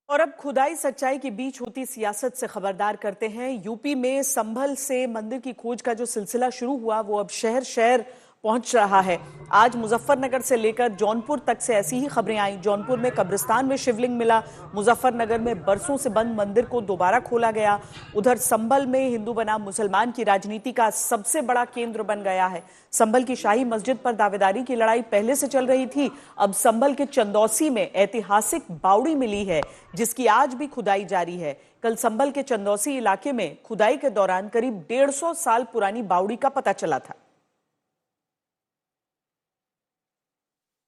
और अब खुदाई सच्चाई के बीच होती सियासत से खबरदार करते हैं। यूपी में संभल से मंदिर की खोज का जो सिलसिला शुरू हुआ वो अब शहर शहर पहुंच रहा है। आज मुजफ्फरनगर से लेकर जौनपुर तक से ऐसी ही खबरें आई। जौनपुर में कब्रिस्तान में शिवलिंग मिला। मुजफ्फरनगर में बरसों से बंद मंदिर को दोबारा खोला गया। उधर संभल में हिंदू बनाम मुसलमान की राजनीति का सबसे बड़ा केंद्र बन गया है। संभल की शाही मस्जिद पर दावेदारी की लड़ाई पहले से चल रही थी। अब संभल के चंदौसी में ऐतिहासिक बावड़ी मिली है जिसकी आज भी खुदाई जारी है। कल संभल के चंदौसी इलाके में खुदाई के दौरान करीब 150 साल पुरानी बावड़ी का पता चला था।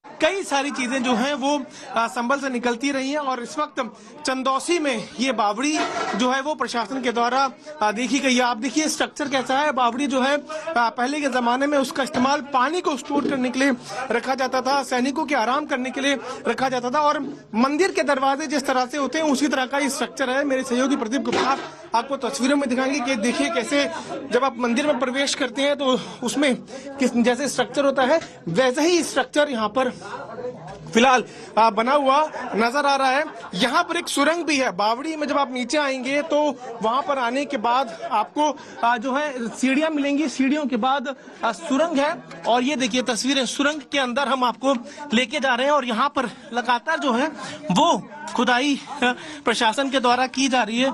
कई सारी चीजें जो हैं वो संभल से निकलती रही हैं और इस वक्त चंदौसी में ये बावड़ी जो है वो प्रशासन के द्वारा देखी गई है। आप देखिए स्ट्रक्चर कैसा है। बावड़ी जो है पहले के जमाने में उसका इस्तेमाल पानी को स्टोर करने के लिए रखा जाता था, सैनिकों के आराम करने के लिए रखा जाता था और मंदिर के दरवाजे जिस तरह से होते हैं उसी तरह का ये स्ट्रक्चर है। मेरे सहयोगी प्रदीप गुप्ता आपको तस्वीरों में दिखाएंगे कि देखिए कैसे जब आप मंदिर में प्रवेश करते हैं तो उसमें किस जैसे स्ट्रक्चर होता है वैसे ही स्ट्रक्चर यहाँ पर फिलहाल बना हुआ नजर आ रहा है। यहाँ पर एक सुरंग भी है। बावड़ी में जब आप नीचे आएंगे तो वहां पर आने के बाद आपको जो है सीढ़ियां मिलेंगी। सीढ़ियों के बाद सुरंग है और ये देखिए तस्वीरें सुरंग के अंदर हम आपको लेके जा रहे हैं और यहाँ पर लगातार जो है वो खुदाई प्रशासन के द्वारा की जा रही है।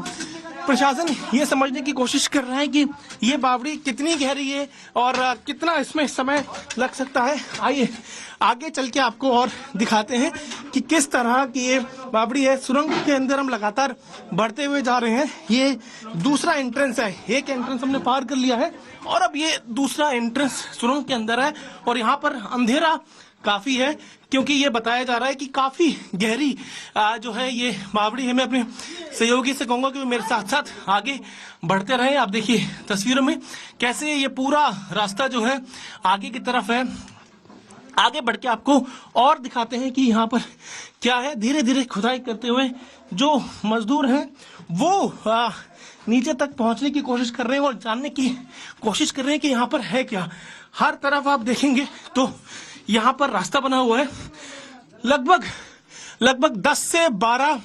प्रशासन ये समझने की कोशिश कर रहा है कि ये बावड़ी कितनी गहरी है और कितना इसमें समय लग सकता है। आइए आगे चल के आपको और दिखाते हैं कि किस तरह की ये बावड़ी है। सुरंग के अंदर हम लगातार बढ़ते हुए जा रहे हैं। ये दूसरा एंट्रेंस है। एक एंट्रेंस हमने पार कर लिया है और अब ये दूसरा एंट्रेंस सुरंग के अंदर है और यहाँ पर अंधेरा काफी है क्योंकि ये बताया जा रहा है कि काफी गहरी जो है ये बावड़ी है। मैं अपने सहयोगी से कहूंगा कि वो मेरे साथ साथ आगे बढ़ते रहे। आप देखिए तस्वीरों में कैसे ये पूरा रास्ता जो है आगे की तरफ है। आगे बढ़ के आपको और दिखाते हैं कि यहाँ पर क्या है। धीरे धीरे खुदाई करते हुए जो मजदूर हैं वो नीचे तक पहुंचने की कोशिश कर रहे हैं और जानने की कोशिश कर रहे हैं कि यहाँ पर है क्या। हर तरफ आप देखेंगे तो यहाँ पर रास्ता बना हुआ है। लगभग 10 से 12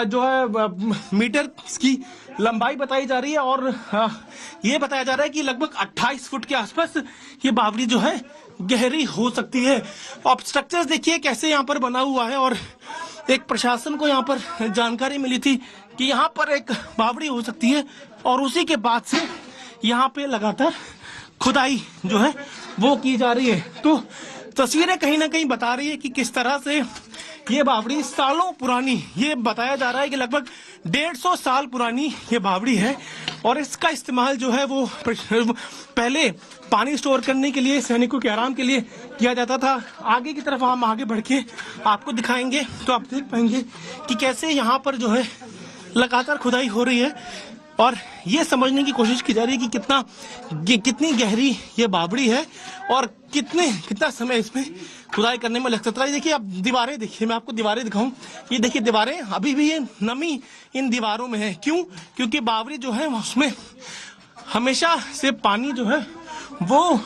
जो है मीटर की लंबाई बताई जा रही है और ये बताया जा रहा है कि लगभग 28 फुट के आसपास ये बावड़ी जो है गहरी हो सकती है। आप स्ट्रक्चर्स देखिए कैसे यहाँ पर बना हुआ है और एक प्रशासन को यहाँ पर जानकारी मिली थी कि यहाँ पर एक बावड़ी हो सकती है और उसी के बाद से यहाँ पे लगातार खुदाई जो है वो की जा रही है। तो तस्वीरें कहीं ना कहीं बता रही है कि किस तरह से ये बावड़ी सालों पुरानी, ये बताया जा रहा है कि लगभग 150 साल पुरानी ये बावड़ी है और इसका इस्तेमाल जो है वो पहले पानी स्टोर करने के लिए, सैनिकों के आराम के लिए किया जाता था। आगे की तरफ हम आगे बढ़ के आपको दिखाएंगे तो आप देख पाएंगे कि कैसे यहाँ पर जो है लगातार खुदाई हो रही है और ये समझने की कोशिश की जा रही है कि कितनी गहरी ये बावड़ी है और कितना समय इसमें खुदाई करने में लग सकता है। देखिए आप दीवारें देखिए, मैं आपको दीवारें दिखाऊं। ये देखिए दीवारें, अभी भी ये नमी इन दीवारों में है। क्यों? क्योंकि बावड़ी जो है उसमें हमेशा से पानी जो है वो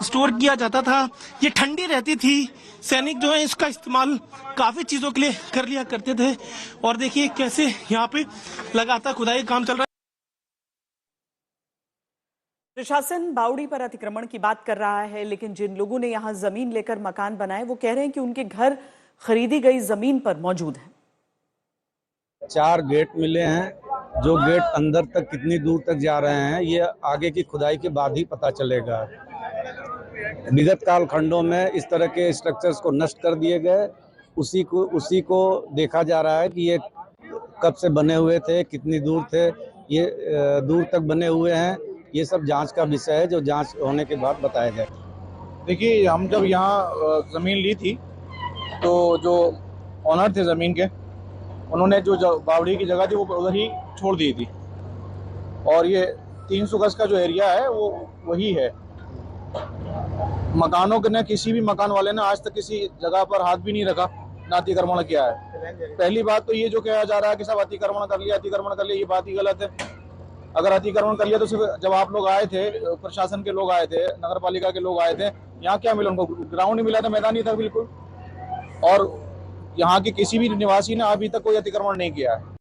स्टोर किया जाता था। ये ठंडी रहती थी। सैनिक जो है इसका इस्तेमाल काफी चीजों के लिए कर लिया करते थे और देखिए कैसे यहाँ पे लगातार खुदाई का काम चल रहा है। प्रशासन बावड़ी पर अतिक्रमण की बात कर रहा है लेकिन जिन लोगों ने यहाँ जमीन लेकर मकान बनाए वो कह रहे हैं कि उनके घर खरीदी गई जमीन पर मौजूद है। 4 गेट मिले हैं। जो गेट अंदर तक कितनी दूर तक जा रहे हैं ये आगे की खुदाई के बाद ही पता चलेगा। विगत काल खंडों में इस तरह के स्ट्रक्चर्स को नष्ट कर दिए गए। उसी को देखा जा रहा है कि ये कब से बने हुए थे, कितनी दूर थे, ये दूर तक बने हुए हैं। ये सब जांच का विषय है जो जांच होने के बाद बताया जाए। देखिए हम जब यहाँ ज़मीन ली थी तो जो ऑनर थे ज़मीन के उन्होंने जो बावड़ी की जगह थी वो उधर ही छोड़ दी थी और ये 300 गज का जो एरिया है वो वही है। मकानों के, न किसी भी मकान वाले ने आज तक किसी जगह पर हाथ भी नहीं रखा, ना अतिक्रमण किया है। पहली बात तो ये जो कहा जा रहा है कि सब अतिक्रमण कर लिया, ये बात ही गलत है। अगर अतिक्रमण कर लिया तो सिर्फ जब आप लोग आए थे, प्रशासन के लोग आए थे, नगर पालिका के लोग आए थे, यहाँ क्या मिला उनको? ग्राउंड ही मिला था, मैदान ही था बिल्कुल। और यहाँ के किसी भी निवासी ने अभी तक कोई अतिक्रमण नहीं किया है।